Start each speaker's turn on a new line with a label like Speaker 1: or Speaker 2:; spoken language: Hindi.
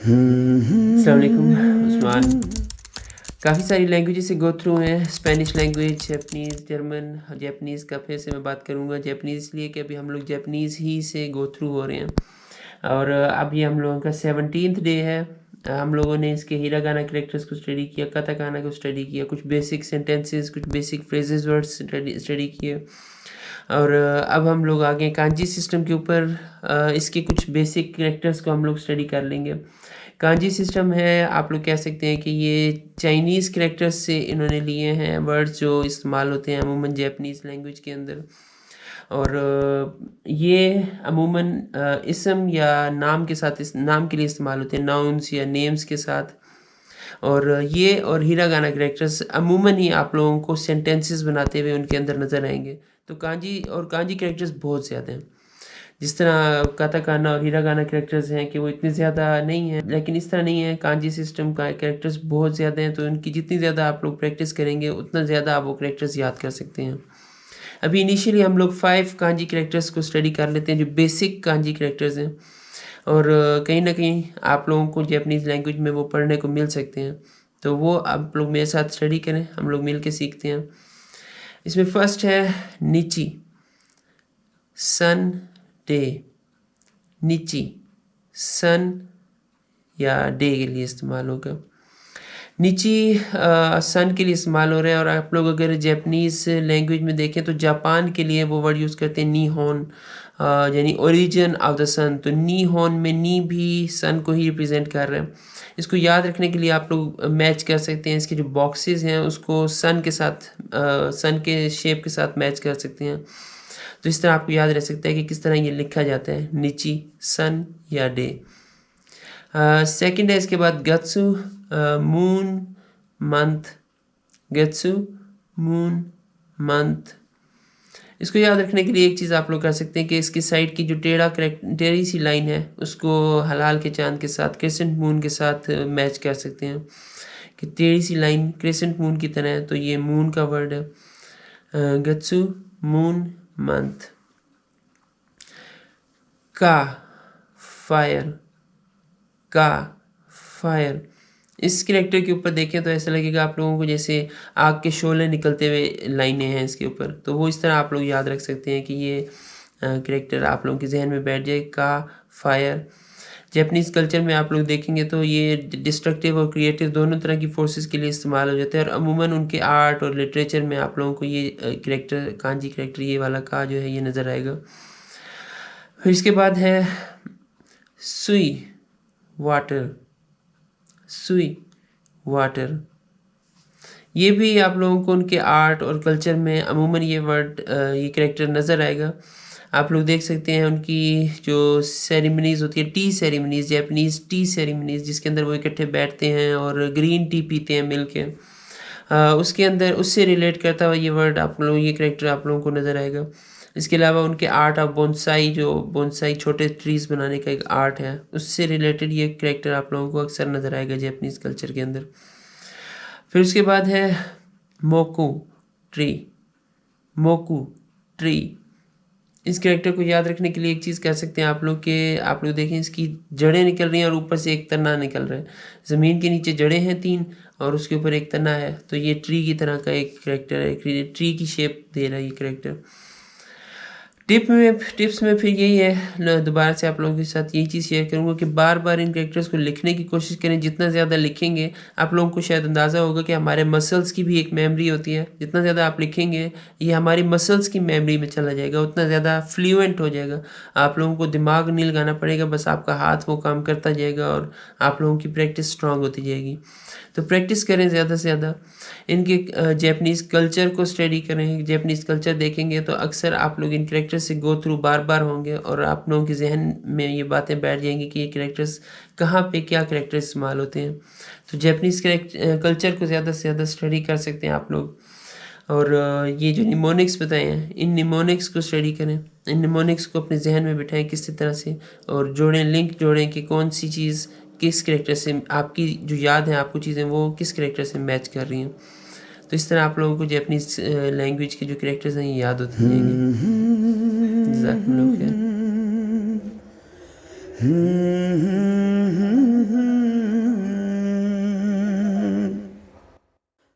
Speaker 1: अस्सलाम वालेकुम उस्मान। काफ़ी सारी लैंग्वेजेस से गो थ्रू हैं, Spanish language, Japanese, German. Japanese का फिर से मैं बात करूँगा। जैपनीज़ इसलिए कि अभी हम लोग जैपनीज़ ही से गो थ्रू हो रहे हैं और अभी हम लोगों का 17th डे है। हम लोगों ने इसके हिरागाना कैरेक्टर्स को स्टडी किया, काताकाना को स्टडी किया, कुछ बेसिक सेंटेंसेस, कुछ बेसिक फ्रेजेस वर्ड्स स्टडी किए और अब हम लोग आगे कांजी सिस्टम के ऊपर इसके कुछ बेसिक कैरेक्टर्स को हम लोग स्टडी कर लेंगे। कांजी सिस्टम है, आप लोग कह सकते हैं कि ये चाइनीज़ कैरेक्टर्स से इन्होंने लिए हैं वर्ड्स जो इस्तेमाल होते हैं अमूमन जैपनीज़ लैंग्वेज के अंदर और ये अमूमन इसम या नाम के साथ इस नाम के लिए इस्तेमाल होते हैं, नाउन्स या नेम्स के साथ। और ये और हिरागाना कैरेक्टर्स अमूमन ही आप लोगों को सेंटेंसेस बनाते हुए उनके अंदर नज़र आएंगे। तो कांजी कैरेक्टर्स बहुत ज़्यादा हैं। जिस तरह काताकाना और हिरागाना कैरेक्टर्स हैं कि वो इतने ज़्यादा नहीं हैं, लेकिन इस तरह नहीं है। कांजी सिस्टम का कैरेक्टर्स बहुत ज़्यादा हैं, तो उनकी जितनी ज़्यादा आप लोग प्रैक्टिस करेंगे उतना ज़्यादा आप वो कैरेक्टर्स याद कर सकते हैं। अभी इनिशियली हम लोग 5 कांजी कैरेक्टर्स को स्टडी कर लेते हैं जो बेसिक कांजी कैरेक्टर्स हैं और कहीं ना कहीं आप लोगों को जैपनीज़ लैंग्वेज में वो पढ़ने को मिल सकते हैं। तो वो आप लोग मेरे साथ स्टडी करें, हम लोग मिल के सीखते हैं। इसमें फर्स्ट है नीची, सन, डे। नीची सन या डे के लिए इस्तेमाल होगा। नीची सन के लिए इस्तेमाल हो रहा है और आप लोग अगर जापानीज़ लैंग्वेज में देखें तो जापान के लिए वो वर्ड यूज़ करते हैं नीहोन, यानी ओरिजिन ऑफ द सन। तो नीहोन में नी भी सन को ही रिप्रेजेंट कर रहा है। इसको याद रखने के लिए आप लोग मैच कर सकते हैं, इसके जो बॉक्सेस हैं उसको सन के साथ सन के शेप के साथ मैच कर सकते हैं। तो इस तरह आपको याद रह सकता है कि किस तरह ये लिखा जाता है, नीची सन या डे। सेकंड है इसके बाद गत्सु, मून, मंथ। गत्सु, मून, मंथ। इसको याद रखने के लिए एक चीज़ आप लोग कर सकते हैं कि इसकी साइड की जो टेढ़ी सी लाइन है उसको हलाल के चांद के साथ, क्रिसेंट मून के साथ मैच कर सकते हैं कि टेढ़ी सी लाइन क्रिसेंट मून की तरह है। तो ये मून का वर्ड है, गत्सु, मून, मंथ। का, फायर। का, फायर। इस कैरेक्टर के ऊपर देखें तो ऐसा लगेगा आप लोगों को जैसे आग के शोले निकलते हुए लाइनें हैं इसके ऊपर। तो वो इस तरह आप लोग याद रख सकते हैं कि ये कैरेक्टर आप लोगों के जहन में बैठ जाए, का, फायर। जैपनीज़ कल्चर में आप लोग देखेंगे तो ये डिस्ट्रक्टिव और क्रिएटिव दोनों तरह की फोर्सेस के लिए इस्तेमाल हो जाते हैं और अमूमन उनके आर्ट और लिटरेचर में आप लोगों को ये कैरेक्टर, कांजी कैरेक्टर ये वाला का जो है ये नज़र आएगा। फिर इसके बाद है सुई, वाटर। सुई, वाटर। ये भी आप लोगों को उनके आर्ट और कल्चर में अमूमन ये वर्ड ये कैरेक्टर नज़र आएगा। आप लोग देख सकते हैं उनकी जो सेरेमनीज़ होती है, T ceremonies, Japanese T ceremonies, जिसके अंदर वो इकट्ठे बैठते हैं और ग्रीन टी पीते हैं मिल के। उसके अंदर उससे रिलेट करता हुआ ये वर्ड आप लोग, ये कैरेक्टर आप लोगों को नज़र आएगा। इसके अलावा उनके आर्ट ऑफ बोनसाई, जो बोनसाई छोटे ट्रीज़ बनाने का एक आर्ट है, उससे रिलेटेड ये कैरेक्टर आप लोगों को अक्सर नज़र आएगा जैपनीज़ कल्चर के अंदर। फिर उसके बाद है मोकू, ट्री। मोकू, ट्री। इस कैरेक्टर को याद रखने के लिए एक चीज़ कह सकते हैं आप लोग कि आप लोग देखें इसकी जड़ें निकल रही हैं और ऊपर से एक तना निकल रहा है। ज़मीन के नीचे जड़ें हैं 3 और उसके ऊपर एक तना है। तो ये ट्री की तरह का एक कैरेक्टर है, ट्री की शेप दे रहा है ये कैरेक्टर। टिप्स में फिर यही है, दोबारा से आप लोगों के साथ यही चीज़ शेयर करूँगा कि बार बार इन कैरेक्टर्स को लिखने की कोशिश करें। जितना ज़्यादा लिखेंगे आप लोगों को शायद अंदाज़ा होगा कि हमारे मसल्स की भी एक मेमोरी होती है। जितना ज़्यादा आप लिखेंगे ये हमारी मसल्स की मेमोरी में चला जाएगा, उतना ज़्यादा फ्लुएंट हो जाएगा। आप लोगों को दिमाग नहीं लगाना पड़ेगा, बस आपका हाथ वो काम करता जाएगा और आप लोगों की प्रैक्टिस स्ट्रांग होती जाएगी। तो प्रैक्टिस करें ज़्यादा से ज़्यादा। इनके जैपनीज़ कल्चर को स्टडी करें। जैपनीज़ कल्चर देखेंगे तो अक्सर आप लोग इन कैरेक्टर्स से गो थ्रू बार बार होंगे और आप लोगों के जहन में ये बातें बैठ जाएंगी कि ये कैरेक्टर्स कहाँ पे क्या कैरेक्टर इस्तेमाल होते हैं। तो जैपनीज़ कल्चर को ज़्यादा से ज़्यादा स्टडी कर सकते हैं आप लोग। और ये जो निमोनिक्स बताए हैं, इन निमोनिक्स को स्टडी करें। इन निमोनिक्स को अपने जहन में बिठाएं किसी तरह से और जोड़ें, लिंक जोड़ें कि कौन सी चीज़ किस कैरेक्टर से, आपकी जो याद है आपको चीज़ें वो किस कैरेक्टर से मैच कर रही हैं। तो इस तरह आप लोगों को जैपनीज़ लैंग्वेज के जो कैरेक्टर्स हैं ये याद होते जाएंगे। जज़ाकल्लाह खैर।